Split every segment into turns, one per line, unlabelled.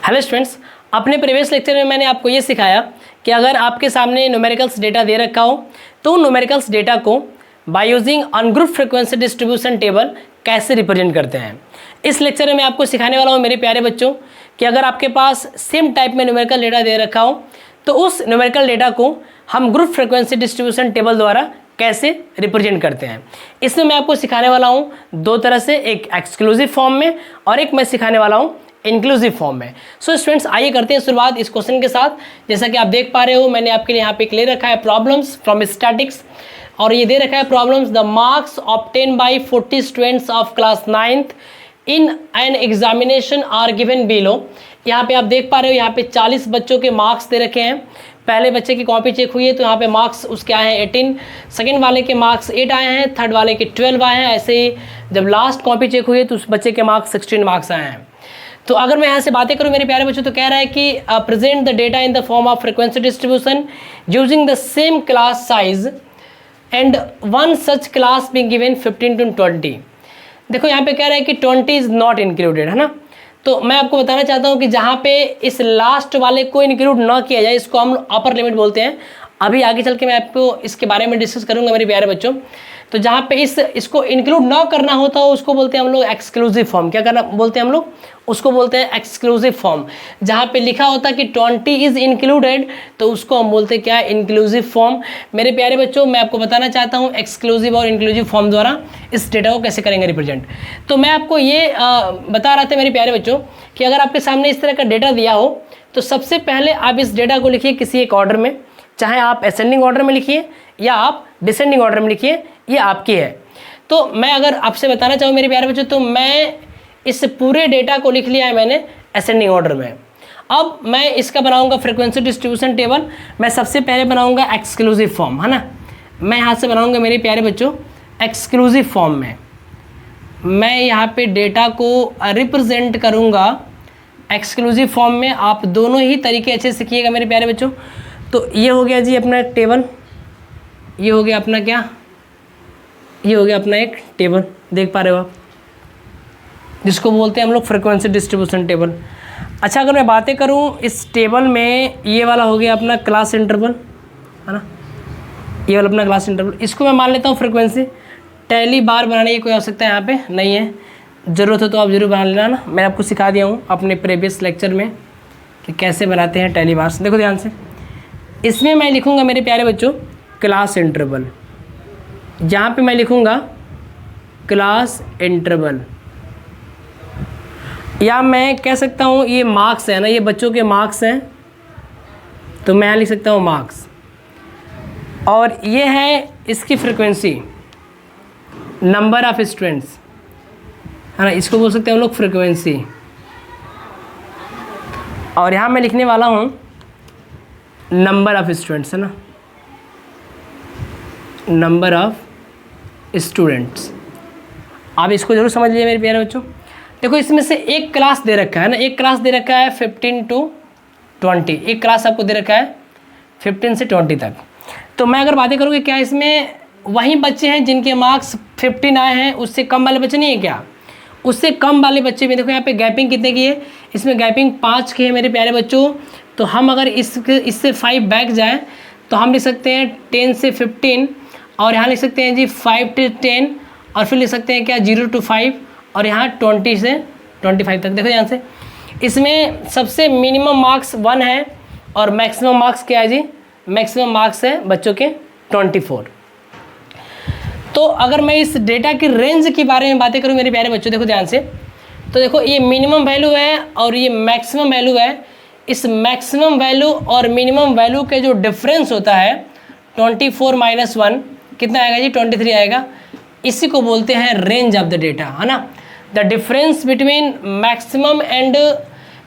Hello students, अपने previous lecture में मैंने आपको ये सिखाया कि अगर आपके सामने न्यूमेरिकल्स डेटा दे रखा हो तो न्यूमेरिकल्स डेटा को by using ungroup frequency distribution table कैसे रिप्रेजेंट करते हैं। इस लेक्चर में मैं आपको सिखाने वाला हूँ मेरे प्यारे बच्चों कि अगर आपके पास सेम टाइप में न्यूमेरिकल डेटा दे रखा हो तो उस न्यूमेरिकल डेटा को हम ग्रुप फ्रीक्वेंसी डिस्ट्रीब्यूशन टेबल द्वारा कैसे रिप्रेजेंट करते हैं। इसमें मैं आपको सिखाने वाला हूँ दो तरह से, एक एक्सक्लूसिव फॉर्म में और एक मैं सिखाने वाला हूँ इंक्लूसिव फॉर्म में। सो स्टूडेंट्स, आइए करते हैं शुरुआत इस क्वेश्चन के साथ। जैसा कि आप देख पा रहे हो, मैंने आपके लिए यहाँ पे ले रखा है प्रॉब्लम्स फ्रॉम स्टैटिक्स, और ये दे रखा है problems the marks obtain by 40 students of class 9th in an examination are given below. यहाँ पे आप देख पा रहे हो, यहाँ पे 40 बच्चों के मार्क्स दे रखे हैं। पहले बच्चे की कॉपी चेक हुई है तो यहाँ पे मार्क्स उसके आए हैं 18, सेकंड वाले के मार्क्स 8 आए हैं, थर्ड वाले के 12 आए हैं। ऐसे ही जब लास्ट कॉपी चेक हुई है तो उस बच्चे के मार्क्स 16 मार्क्स आए हैं। तो अगर मैं यहाँ से बातें करूँ मेरे प्यारे बच्चों, तो कह रहा है कि present the data in the form of frequency distribution using the same class size and one such class being given 15 to 20। देखो यहाँ पे कह रहा है कि 20 इज नॉट इंक्लूडेड, है ना। तो मैं आपको बताना चाहता हूँ कि जहाँ पे इस लास्ट वाले को इंक्लूड ना किया जाए, इसको हम अपर लिमिट बोलते हैं। अभी आगे चल के मैं आपको इसके बारे में डिस्कस करूँगा मेरे प्यारे बच्चों। तो जहाँ पे इसको इंक्लूड ना करना होता हो उसको बोलते हैं हम लोग एक्सक्लूसिव फॉर्म। क्या करना बोलते हैं हम लोग? उसको बोलते हैं एक्सक्लूसिव फॉर्म। जहाँ पे लिखा होता है कि 20 इज इंक्लूडेड तो उसको हम बोलते हैं क्या? Inclusive form. मेरे प्यारे बच्चों, मैं आपको बताना चाहता हूँ एक्सक्लूसिव और इंक्लूसिव फॉर्म द्वारा इस डेटा को कैसे करेंगे रिप्रेजेंट। तो मैं आपको ये बता रहा था मेरे प्यारे बच्चों कि अगर आपके सामने इस तरह का डेटा दिया हो तो सबसे पहले आप इस डेटा को लिखिए किसी एक ऑर्डर में, चाहे आप असेंडिंग ऑर्डर में लिखिए या आप डिसेंडिंग ऑर्डर में लिखिए, ये आपकी है। तो मैं अगर आपसे बताना चाहूँ मेरे प्यारे बच्चों, तो मैं इस पूरे डेटा को लिख लिया है मैंने असेंडिंग ऑर्डर में। अब मैं इसका बनाऊंगा फ्रीक्वेंसी डिस्ट्रीब्यूशन टेबल। मैं सबसे पहले बनाऊंगा एक्सक्लूसिव फॉर्म, है ना। मैं यहाँ से बनाऊंगा मेरे प्यारे बच्चों एक्सक्लूसिव फॉर्म में। मैं यहाँ पे डेटा को रिप्रेजेंट करूँगा एक्सक्लूसिव फॉर्म में। आप दोनों ही तरीके अच्छे से सीखिएगा मेरे प्यारे बच्चों। तो ये हो गया जी अपना टेबल, ये हो गया अपना क्या? ये हो गया अपना एक टेबल, देख पा रहे हो आप, जिसको बोलते हैं हम लोग फ्रीक्वेंसी डिस्ट्रीब्यूशन टेबल। अच्छा, अगर मैं बातें करूं इस टेबल में, ये वाला हो गया अपना क्लास इंटरवल, है ना। ये वाला अपना क्लास इंटरवल, इसको मैं मान लेता हूं फ्रीक्वेंसी। टैली बार बनाने की कोई आवश्यकता यहाँ पे नहीं है, ज़रूरत हो तो आप ज़रूर बना लेना ना। मैं आपको सिखा दिया हूँ अपने प्रीवियस लेक्चर में कि कैसे बनाते हैं टैली बार्स। देखो ध्यान से, इसमें मैं लिखूँगा मेरे प्यारे बच्चों क्लास इंटरवल। यहाँ पे मैं लिखूँगा क्लास इंटरवल, या मैं कह सकता हूँ ये मार्क्स है ना, ये बच्चों के मार्क्स हैं तो मैं यहाँ लिख सकता हूँ मार्क्स। और ये है इसकी फ्रीक्वेंसी, नंबर ऑफ स्टूडेंट्स, है ना, इसको बोल सकते हैं हम लोग फ्रीक्वेंसी। और यहाँ मैं लिखने वाला हूँ नंबर ऑफ स्टूडेंट्स, है ना, नंबर ऑफ स्टूडेंट्स। आप इसको जरूर समझ लीजिए मेरे प्यारे बच्चों। देखो इसमें से एक क्लास दे रखा है ना, एक क्लास दे रखा है 15 to 20, एक क्लास आपको दे रखा है 15 से 20 तक। तो मैं अगर बातें करूँ कि क्या इसमें वही बच्चे हैं जिनके मार्क्स 15 आए हैं, उससे कम वाले बच्चे नहीं है क्या? उससे कम वाले बच्चे भी। देखो यहाँ पे गैपिंग कितने की है, इसमें गैपिंग 5 की है मेरे प्यारे बच्चों। तो हम अगर इससे 5 बैक जाएँ तो हम लिख सकते हैं 10 से 15, और यहाँ लिख सकते हैं जी 5 to 10, और फिर लिख सकते हैं क्या 0 to 5, और यहाँ 20 से 25 तक। देखो यहाँ से इसमें सबसे मिनिमम मार्क्स 1 है और मैक्सिमम मार्क्स क्या है जी? मैक्सिमम मार्क्स है बच्चों के 24। तो अगर मैं इस डेटा की रेंज के बारे में बातें करूँ मेरे प्यारे बच्चों, देखो ध्यान से, तो देखो ये मिनिमम वैल्यू है और ये मैक्सिमम वैल्यू है। इस मैक्सिमम वैल्यू और मिनिमम वैल्यू के जो डिफरेंस होता है 24 - 1 कितना आएगा जी? 23 आएगा। इसी को बोलते हैं रेंज ऑफ द डेटा, है ना। The difference between maximum and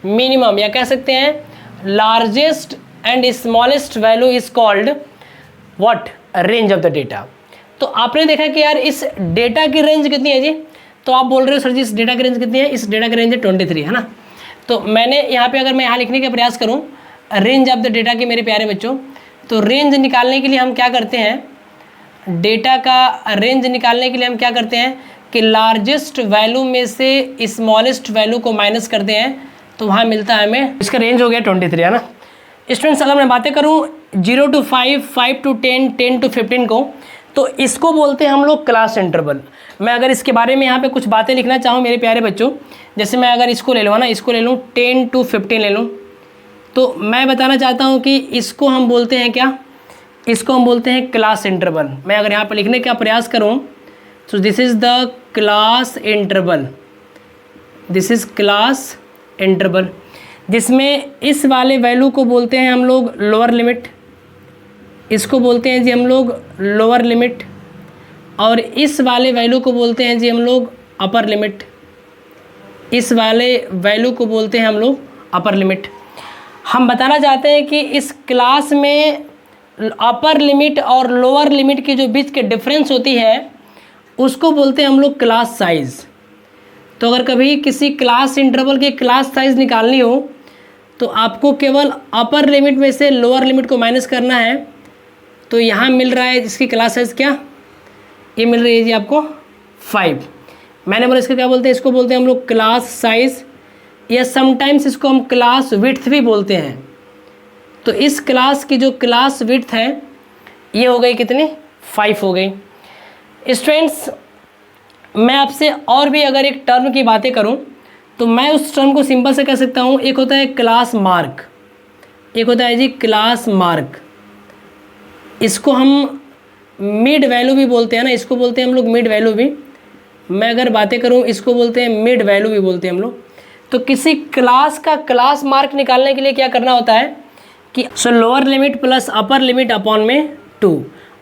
minimum, या कह सकते हैं largest and smallest value is called what? Range of the data. तो आपने देखा कि यार इस डेटा की रेंज कितनी है जी? तो आप बोल रहे हो सर जी इस डेटा की रेंज कितनी है? इस डेटा की रेंज है 23, है ना। तो मैंने यहाँ पे अगर मैं यहाँ लिखने का प्रयास करूँ रेंज ऑफ द डेटा के मेरे प्यारे बच्चों, तो रेंज निकालने के लिए हम क्या करते हैं? डेटा का रेंज निकालने के लिए हम क्या करते हैं कि लार्जेस्ट वैल्यू में से स्मॉलेस्ट वैल्यू को माइनस करते हैं तो वहाँ मिलता है हमें, इसका रेंज हो गया 23, है ना। स्टूडेंट्स अगर मैं बातें करूँ 0 to 5, 5 to 10, 10 to 15 को, तो इसको बोलते हैं हम लोग क्लास इंटरवल। मैं अगर इसके बारे में यहाँ पे कुछ बातें लिखना चाहूँ मेरे प्यारे बच्चों, जैसे मैं अगर इसको ले लूँ ना, इसको ले लूँ 10 to 15 ले लूँ, तो मैं बताना चाहता हूँ कि इसको हम बोलते हैं क्या, इसको हम बोलते हैं क्लास इंटरवल। मैं अगर यहाँ पर लिखने का प्रयास करूँ तो this is the class interval, this is class interval, जिसमें इस वाले वैल्यू को बोलते हैं हम लोग लोअर लिमिट, इसको बोलते हैं जी हम लोग लोअर लिमिट, और इस वाले वैल्यू को बोलते हैं जी हम लोग अपर लिमिट, इस वाले वैल्यू को बोलते हैं हम लोग अपर लिमिट। हम बताना चाहते हैं कि इस क्लास में अपर लिमिट और लोअर लिमिट के जो बीच के डिफरेंस होती है उसको बोलते हैं हम लोग क्लास साइज़। तो अगर कभी किसी क्लास इंटरवल की क्लास साइज़ निकालनी हो तो आपको केवल अपर लिमिट में से लोअर लिमिट को माइनस करना है। तो यहाँ मिल रहा है इसकी क्लास साइज़ क्या, ये मिल रही है जी आपको 5। मैंने बोला इसको क्या बोलते हैं, इसको बोलते हैं हम लोग क्लास साइज़, या समटाइम्स इसको हम क्लास विड्थ भी बोलते हैं। तो इस क्लास की जो क्लास विड्थ है ये हो गई कितनी, 5 हो गई। स्टूडेंट्स मैं आपसे और भी अगर एक टर्म की बातें करूं तो मैं उस टर्म को सिंपल से कह सकता हूं, एक होता है क्लास मार्क, एक होता है जी क्लास मार्क, इसको हम मिड वैल्यू भी बोलते हैं ना, इसको बोलते हैं हम लोग मिड वैल्यू भी। मैं अगर बातें करूं इसको बोलते हैं मिड वैल्यू भी बोलते हैं हम लोग। तो किसी क्लास का क्लास मार्क निकालने के लिए क्या करना होता है कि lower limit plus upper limit upon में 2।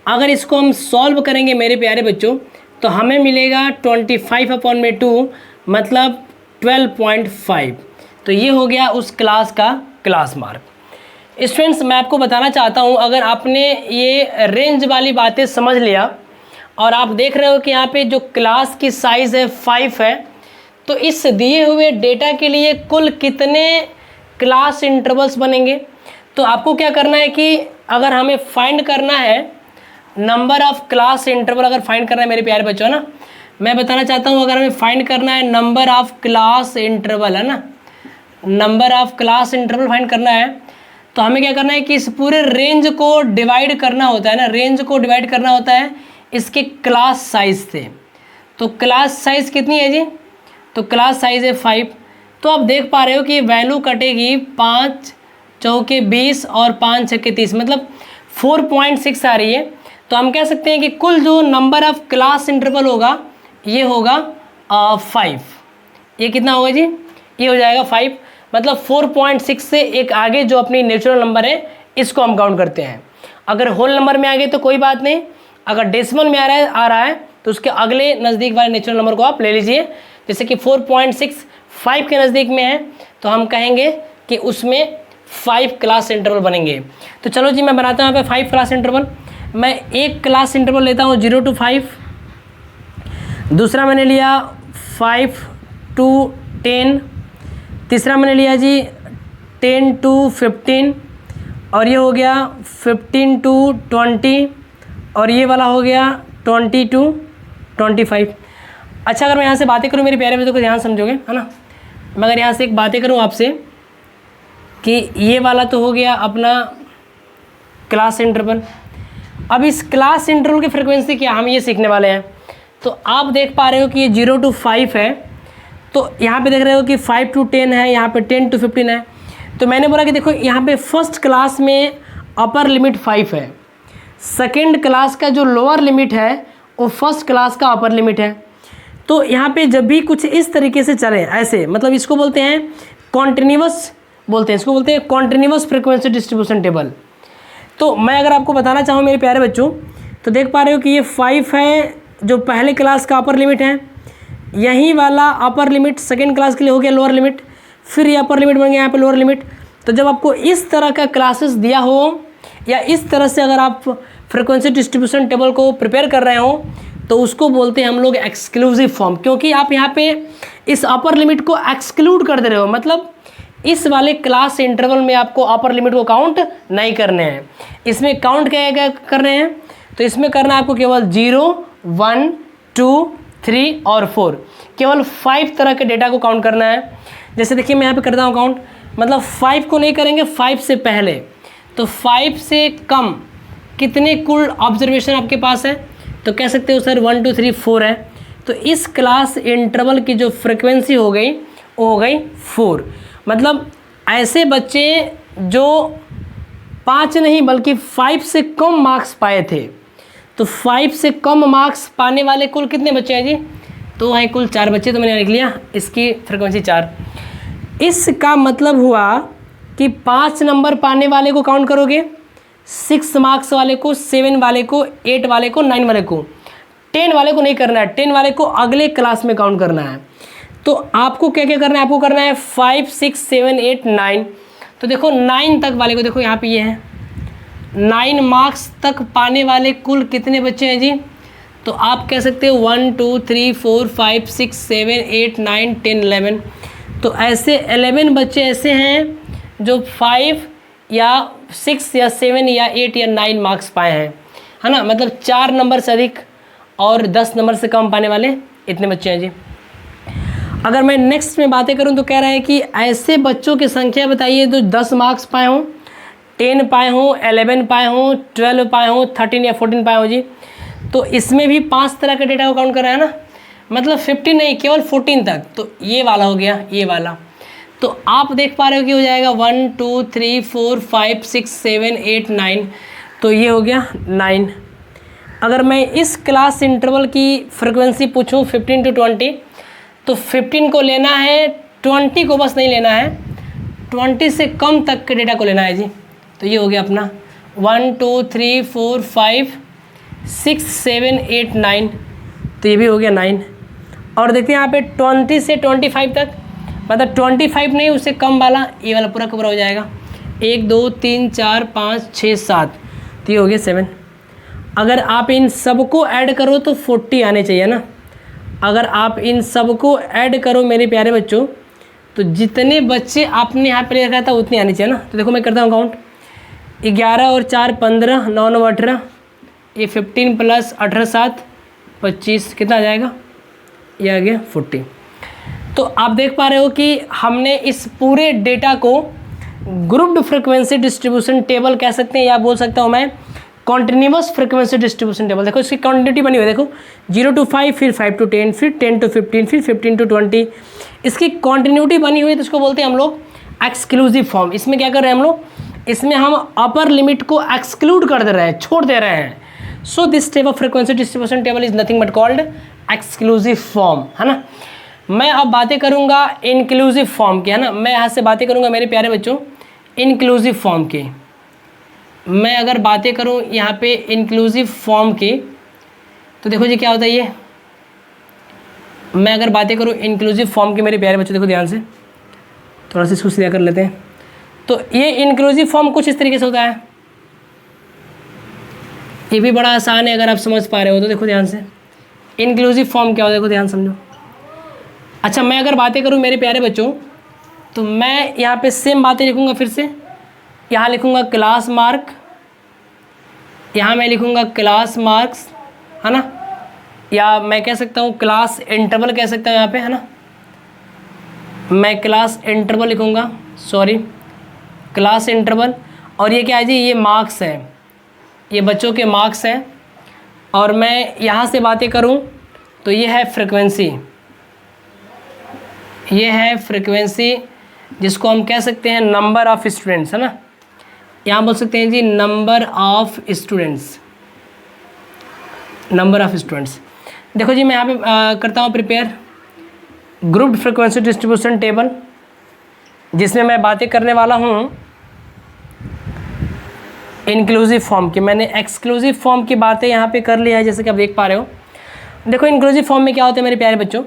अगर इसको हम सॉल्व करेंगे मेरे प्यारे बच्चों तो हमें मिलेगा 25 अपॉन में 2 मतलब 12.5। तो ये हो गया उस क्लास का क्लास मार्क। स्टूडेंट्स मैं आपको बताना चाहता हूँ, अगर आपने ये रेंज वाली बातें समझ लिया और आप देख रहे हो कि यहाँ पे जो क्लास की साइज़ है 5 है, तो इस दिए हुए डेटा के लिए कुल कितने क्लास इंटरवल्स बनेंगे। तो आपको क्या करना है कि अगर हमें फाइंड करना है नंबर ऑफ क्लास इंटरवल, अगर फाइंड करना है मेरे प्यारे बच्चों ना, मैं बताना चाहता हूँ अगर हमें फाइंड करना है नंबर ऑफ क्लास इंटरवल, है ना, number of class interval find करना है, तो हमें क्या करना है कि इस पूरे रेंज को डिवाइड करना होता है ना, रेंज को डिवाइड करना होता है इसके क्लास साइज से। तो क्लास साइज कितनी है जी, तो क्लास साइज है 5। तो आप देख पा रहे हो कि वैल्यू कटेगी 5 चौके 20 और 5 छक्के 30, मतलब 4.6 आ रही है। तो हम कह सकते हैं कि कुल जो नंबर ऑफ क्लास इंटरवल होगा ये होगा 5। ये कितना होगा जी, ये हो जाएगा 5, मतलब 4.6 से एक आगे जो अपनी नेचुरल नंबर है इसको हम काउंट करते हैं। अगर होल नंबर में आ गए तो कोई बात नहीं, अगर डेसिमल में आ रहा है तो उसके अगले नज़दीक वाले नेचुरल नंबर को आप ले लीजिए। जैसे कि 4.6 5 के नज़दीक में है तो हम कहेंगे कि उसमें 5 क्लास इंटरवल बनेंगे। तो चलो जी मैं बनाता हूँ यहाँ पे 5 क्लास इंटरवल। मैं एक क्लास इंटरवल लेता हूँ 0 to 5, दूसरा मैंने लिया 5 to 10, तीसरा मैंने लिया जी 10 to 15, और ये हो गया 15 to 20, और ये वाला हो गया 20 to 25। अच्छा अगर मैं यहाँ से बातें करूँ मेरे प्यारे बच्चों को ध्यान समझोगे, है ना। मैं अगर यहाँ से एक बातें करूँ आपसे कि ये वाला तो हो गया अपना क्लास इंटरवल। अब इस क्लास इंटरवल की फ्रिक्वेंसी क्या हम ये सीखने वाले हैं। तो आप देख पा रहे हो कि ये 0 to 5 है, तो यहाँ पे देख रहे हो कि 5 to 10 है, यहाँ पे 10 to 15 है। तो मैंने बोला कि देखो यहाँ पे फर्स्ट क्लास में अपर लिमिट 5 है, सेकेंड क्लास का जो लोअर लिमिट है वो फर्स्ट क्लास का अपर लिमिट है। तो यहाँ पे जब भी कुछ इस तरीके से चले ऐसे, मतलब इसको बोलते हैं कॉन्टिन्यूअस, बोलते हैं इसको बोलते हैं कॉन्टिन्यूअस फ्रिक्वेंसी डिस्ट्रीब्यूशन टेबल। तो मैं अगर आपको बताना चाहूँ मेरे प्यारे बच्चों, तो देख पा रहे हो कि ये 5 है जो पहले क्लास का अपर लिमिट है, यही वाला अपर लिमिट सेकेंड क्लास के लिए हो गया लोअर लिमिट, फिर ये अपर लिमिट बन गया यहाँ पे लोअर लिमिट। तो जब आपको इस तरह का क्लासेस दिया हो या इस तरह से अगर आप फ्रिक्वेंसी डिस्ट्रीब्यूशन टेबल को प्रिपेयर कर रहे हो तो उसको बोलते हैं हम लोग एक्सक्लूसिव फॉर्म, क्योंकि आप यहाँ पे इस अपर लिमिट को एक्सक्लूड कर दे रहे हो, मतलब इस वाले क्लास इंटरवल में आपको अपर लिमिट को काउंट नहीं करने हैं। इसमें काउंट क्या कर रहे हैं, तो इसमें करना है आपको केवल 0, 1, 2, 3 और 4, केवल 5 तरह के डेटा को काउंट करना है। जैसे देखिए मैं यहाँ पे करता हूँ काउंट, मतलब 5 को नहीं करेंगे, 5 से पहले, तो 5 से कम कितने कुल ऑब्जर्वेशन आपके पास है, तो कह सकते हो सर 1 2 3 4 है। तो इस क्लास इंटरवल की जो फ्रिक्वेंसी हो गई वो हो गई 4। मतलब ऐसे बच्चे जो 5 नहीं बल्कि 5 से कम मार्क्स पाए थे, तो 5 से कम मार्क्स पाने वाले कुल कितने बच्चे हैं जी, तो वहाँ कुल 4 बच्चे, तो मैंने लिख लिया इसकी फ्रिक्वेंसी 4। इसका मतलब हुआ कि 5 नंबर पाने वाले को काउंट करोगे, 6 मार्क्स वाले को, 7 वाले को, 8 वाले को, 9 वाले को, 10 वाले को नहीं करना है, 10 वाले को अगले क्लास में काउंट करना है। तो आपको क्या क्या करना है, आपको करना है 5 6 7 8 9। तो देखो 9 तक वाले को, देखो यहाँ पे ये है 9 मार्क्स तक पाने वाले कुल कितने बच्चे हैं जी, तो आप कह सकते हो 1 2 3 4 5 6 7 8 9 10 11। तो ऐसे 11 बच्चे ऐसे हैं जो 5 या 6 या 7 या 8 या 9 मार्क्स पाए हैं, है ना। मतलब 4 नंबर से अधिक और 10 नंबर से कम पाने वाले इतने बच्चे हैं जी। अगर मैं नेक्स्ट में बातें करूं तो कह रहा है कि ऐसे बच्चों की संख्या बताइए जो 10 मार्क्स पाए हों, 10 पाए हों, 11 पाए हों, 12 पाए हों, 13 या 14 पाए हों जी। तो इसमें भी 5 तरह के डेटा को काउंट कर रहा है ना, मतलब 15 नहीं, केवल 14 तक। तो ये वाला हो गया, ये वाला। तो आप देख पा रहे हो कि हो जाएगा 1 2 3 4 5 6 7 8 9, तो ये हो गया 9। अगर मैं इस क्लास इंटरवल की फ्रिक्वेंसी पूछूं 15 to 20, तो 15 को लेना है, 20 को बस नहीं लेना है, 20 से कम तक के डेटा को लेना है जी। तो ये हो गया अपना 1 2 3 4 5 6 7 8 9, तो ये भी हो गया 9। और देखते हैं यहाँ पे 20 से 25 तक, मतलब 25 नहीं उससे कम वाला, ये वाला पूरा का पूरा हो जाएगा 1 2 3 4 5 6 7, तो ये हो गया 7। अगर आप इन सबको ऐड करो तो 40 आने चाहिए ना। अगर आप इन सबको ऐड करो मेरे प्यारे बच्चों, तो जितने बच्चे आपने यहाँ पे रखा था उतने आने चाहिए ना। तो देखो मैं करता हूँ काउंट, 11 और 4 15, 9 9 18, ये 15 प्लस 18 7 25, कितना आ जाएगा, ये आ गया 40। तो आप देख पा रहे हो कि हमने इस पूरे डेटा को ग्रुप्ड फ्रिक्वेंसी डिस्ट्रीब्यूशन टेबल कह सकते हैं, या बोल सकता हूँ मैं कॉन्टिन्यूअस फ्रिक्वेंसी डिस्ट्रीब्यूशन टेबल। देखो इसकी क्वांटिटी बनी हुई है, देखो 0 to 5, फिर 5 to 10, फिर 10 to 15, फिर 15 to 20, इसकी कॉन्टिन्यूटी बनी हुई है। तो इसको बोलते हैं हम लोग एक्सक्लूसिव फॉर्म। इसमें क्या कर रहे हैं हम लोग, इसमें हम अपर लिमिट को एक्सक्लूड कर दे रहे हैं, छोड़ दे रहे हैं। So this type of frequency distribution table is nothing but called exclusive form, है ना। मैं अब बातें करूँगा इंक्लूसिव फॉर्म की, है ना। मैं यहाँ से बातें करूँगा मेरे प्यारे बच्चों इंक्लूसिव फॉर्म की। मैं अगर बातें करूं यहाँ पे इंक्लूसिव फॉर्म की, तो देखो जी क्या होता है ये। मैं अगर बातें करूं इंक्लूसिव फॉर्म की मेरे प्यारे बच्चों, देखो ध्यान से, थोड़ा सा इसको सीधा कर लेते हैं। तो ये इंक्लूसिव फॉर्म कुछ इस तरीके से होता है, ये भी बड़ा आसान है अगर आप समझ पा रहे हो तो। देखो ध्यान से इंक्लूसिव फॉर्म क्या होता है, देखो ध्यान समझो। अच्छा मैं अगर बातें करूँ मेरे प्यारे बच्चों, तो मैं यहाँ पे सेम बातें लिखूँगा, फिर से यहाँ लिखूँगा क्लास मार्क, यहाँ मैं लिखूँगा क्लास मार्क्स, है ना, या मैं कह सकता हूँ क्लास इंटरवल कह सकता हूँ यहाँ पे, है ना। मैं क्लास इंटरवल लिखूँगा, सॉरी क्लास इंटरवल। और ये क्या है जी, ये मार्क्स है, ये बच्चों के मार्क्स हैं। और मैं यहाँ से बातें करूँ तो ये है फ्रिक्वेंसी, ये है फ्रिक्वेंसी जिसको हम कह सकते हैं नंबर ऑफ़ स्टूडेंट्स, है ना। यहाँ बोल सकते हैं जी number of students, number of students. देखो जी मैं यहाँ पे करता हूँ prepare grouped frequency distribution table, जिसमें मैं बातें करने वाला हूँ इंक्लूसिव फॉर्म की। मैंने एक्सक्लूसिव फॉर्म की बातें यहाँ पे कर लिया है, जैसे कि आप देख पा रहे हो। देखो इंक्लूसिव फॉर्म में क्या होता है मेरे प्यारे बच्चों,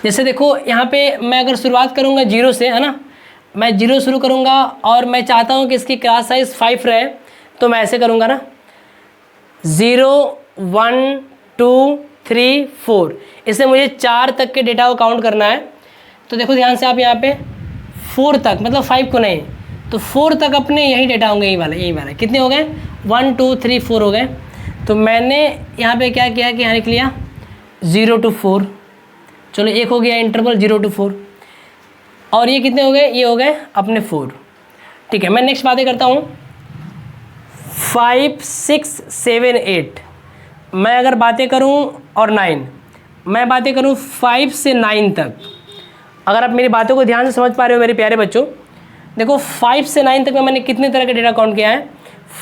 जैसे देखो यहाँ पे मैं अगर शुरुआत करूँगा 0 से, है ना, मैं 0 शुरू करूँगा और मैं चाहता हूँ कि इसकी क्लास साइज़ 5 रहे, तो मैं ऐसे करूँगा ना 0 1 2 3 4, इससे मुझे 4 तक के डेटा को काउंट करना है। तो देखो ध्यान से आप यहाँ पे 4 तक, मतलब 5 को नहीं, तो 4 तक अपने यही डेटा होंगे, यही वाला कितने हो गए 1 2 3 4 हो गए। तो मैंने यहाँ पे क्या किया कि यहाँ लिख लिया 0 to 4, चलो एक हो गया इंटरवल 0 to 4। और ये कितने हो गए, ये हो गए अपने 4। ठीक है, मैं नेक्स्ट बातें करता हूँ 5, 6, 7, 8। मैं अगर बातें करूँ और 9, मैं बातें करूँ 5 से 9 तक। अगर आप मेरी बातों को ध्यान से समझ पा रहे हो मेरे प्यारे बच्चों, देखो 5 से 9 तक में मैंने कितने तरह के डेटा काउंट किया है,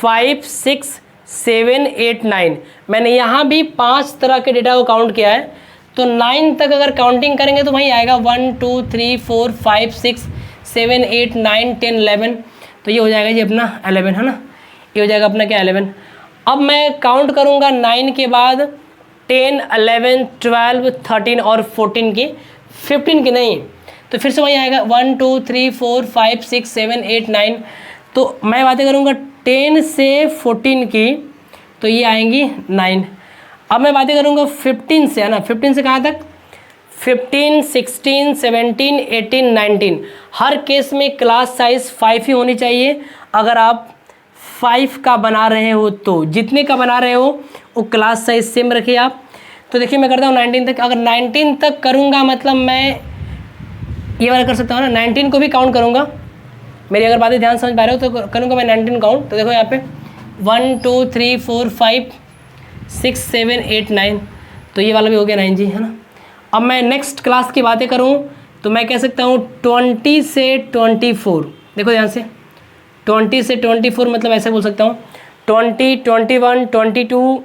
5, 6, 7, 8, 9। मैंने यहाँ भी 5 तरह के डेटा को काउंट किया है। तो 9 तक अगर काउंटिंग करेंगे तो वहीं आएगा 1, 2, 3, 4, 5, 6, 7, 8, 9, 10, 11। तो ये हो जाएगा जी अपना 11, है ना, ये हो जाएगा अपना क्या 11। अब मैं काउंट करूँगा 9 के बाद 10, 11, 12, 13 और 14 की, 15 की नहीं। तो फिर से वही आएगा 1, 2, 3, 4, 5, 6, 7, 8, 9। तो मैं बातें करूँगा 10 से 14 की, तो ये आएंगी 9। अब मैं बातें करूँगा 15 से, है ना, 15 से कहाँ तक, 15, 16, 17, 18, 19। हर केस में क्लास साइज़ 5 ही होनी चाहिए। अगर आप 5 का बना रहे हो तो जितने का बना रहे हो वो क्लास साइज सेम रखिए आप। तो देखिए मैं करता हूँ 19 तक। अगर 19 तक करूँगा मतलब मैं ये वाला कर सकता हूँ ना, 19 को भी काउंट करूँगा। मेरी अगर बातें ध्यान समझ पा रहे हो तो करूँगा मैं 19 काउंट। तो देखो यहाँ पे 1, 2, 3, 4, 5, 6, 7, 8, 9। तो ये वाला भी हो गया 9 जी, है ना। अब मैं नेक्स्ट क्लास की बातें करूँ तो मैं कह सकता हूँ 20 से 24। देखो ध्यान से, 20 से 24 मतलब ऐसे बोल सकता हूँ 20, 21, 22,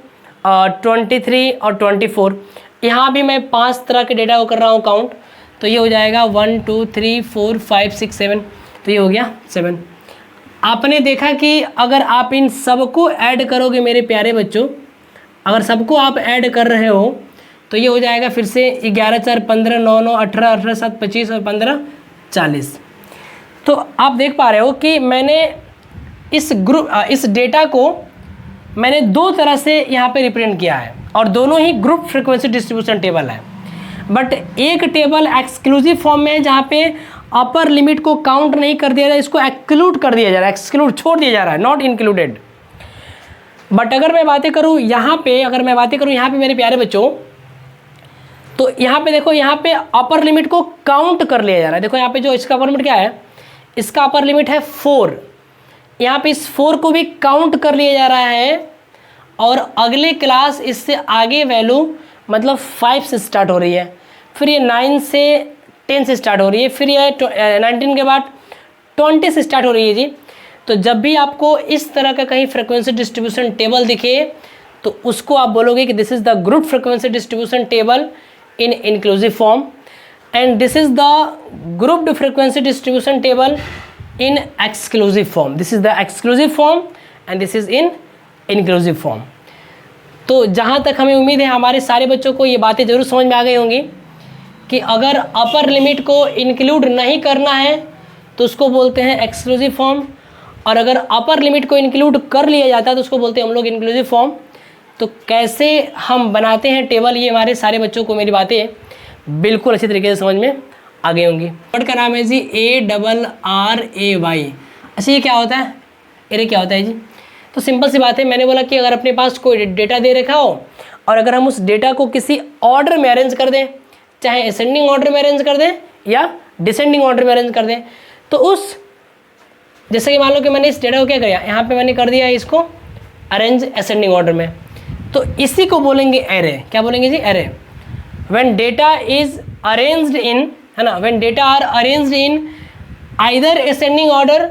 23 और 24। यहाँ भी मैं 5 तरह के डेटा को कर रहा हूँ काउंट। तो ये हो जाएगा 1, 2, 3, 4, 5, 6, 7। तो ये हो गया 7। आपने देखा कि अगर आप इन सबको ऐड करोगे मेरे प्यारे बच्चों, अगर सबको आप ऐड कर रहे हो तो ये हो जाएगा फिर से 11, 4, 15, 9, 9, 18, 18, 7, 25 और 15, 40। तो आप देख पा रहे हो कि मैंने इस डेटा को मैंने 2 तरह से यहाँ पे रिप्रेजेंट किया है और दोनों ही ग्रुप फ्रीक्वेंसी डिस्ट्रीब्यूशन टेबल है। बट एक टेबल एक्सक्लूसिव फॉर्म में है जहाँ पे अपर लिमिट को काउंट नहीं कर दिया जा रहा है, इसको एक्सक्लूड कर दिया जा रहा है, एक्सक्लूड छोड़ दिया जा रहा है, नॉट इंक्लूडेड। बट अगर मैं बातें करूँ यहाँ पे, अगर मैं बातें करूँ यहाँ पे मेरे प्यारे बच्चों, तो यहाँ पे देखो, यहाँ पे अपर लिमिट को काउंट कर लिया जा रहा है। देखो यहाँ पे जो इसका अपर लिमिट क्या है, इसका अपर लिमिट है 4। यहाँ पे इस 4 को भी काउंट कर लिया जा रहा है और अगले क्लास इससे आगे वैल्यू मतलब 5 से स्टार्ट हो रही है, फिर ये 9 से 10 से स्टार्ट हो रही है, फिर ये 19 के बाद 20 से स्टार्ट हो रही है जी। तो जब भी आपको इस तरह का कहीं फ्रिक्वेंसी डिस्ट्रीब्यूशन टेबल दिखे तो उसको आप बोलोगे कि this is the group frequency distribution table in inclusive form, and this is the grouped frequency distribution table in exclusive form. This is the exclusive form and this is in inclusive form. तो जहाँ तक हमें उम्मीद है हमारे सारे बच्चों को ये बातें ज़रूर समझ में आ गई होंगी कि अगर अपर लिमिट को इंक्लूड नहीं करना है तो उसको बोलते हैं एक्सक्लूसिव फॉर्म, और अगर अपर लिमिट को इंक्लूड कर लिया जाता है तो उसको बोलते हैं हम लोग इंक्लूसिव फॉर्म। तो कैसे हम बनाते हैं टेबल, ये हमारे सारे बच्चों को मेरी बातें बिल्कुल अच्छी तरीके से समझ में आ गई होंगी। वर्ड का नाम है जी ARRAY। अच्छा ये क्या होता है, एरे क्या होता है जी? तो सिंपल सी बात है, मैंने बोला कि अगर अपने पास कोई डेटा दे रखा हो और अगर हम उस डेटा को किसी ऑर्डर में अरेंज कर दें, चाहे असेंडिंग ऑर्डर में अरेंज कर दें या डिसेंडिंग ऑर्डर में अरेंज कर दें, तो उस जैसे कि मान लो कि मैंने इस डेटा को क्या किया, यहाँ पे मैंने कर दिया इसको अरेंज असेंडिंग ऑर्डर में, तो इसी को बोलेंगे एरे। क्या बोलेंगे जी? Array. When data is arranged in, है ना, when data are arranged in either ascending order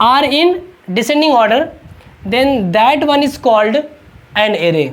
or in descending order, then that one is called an array.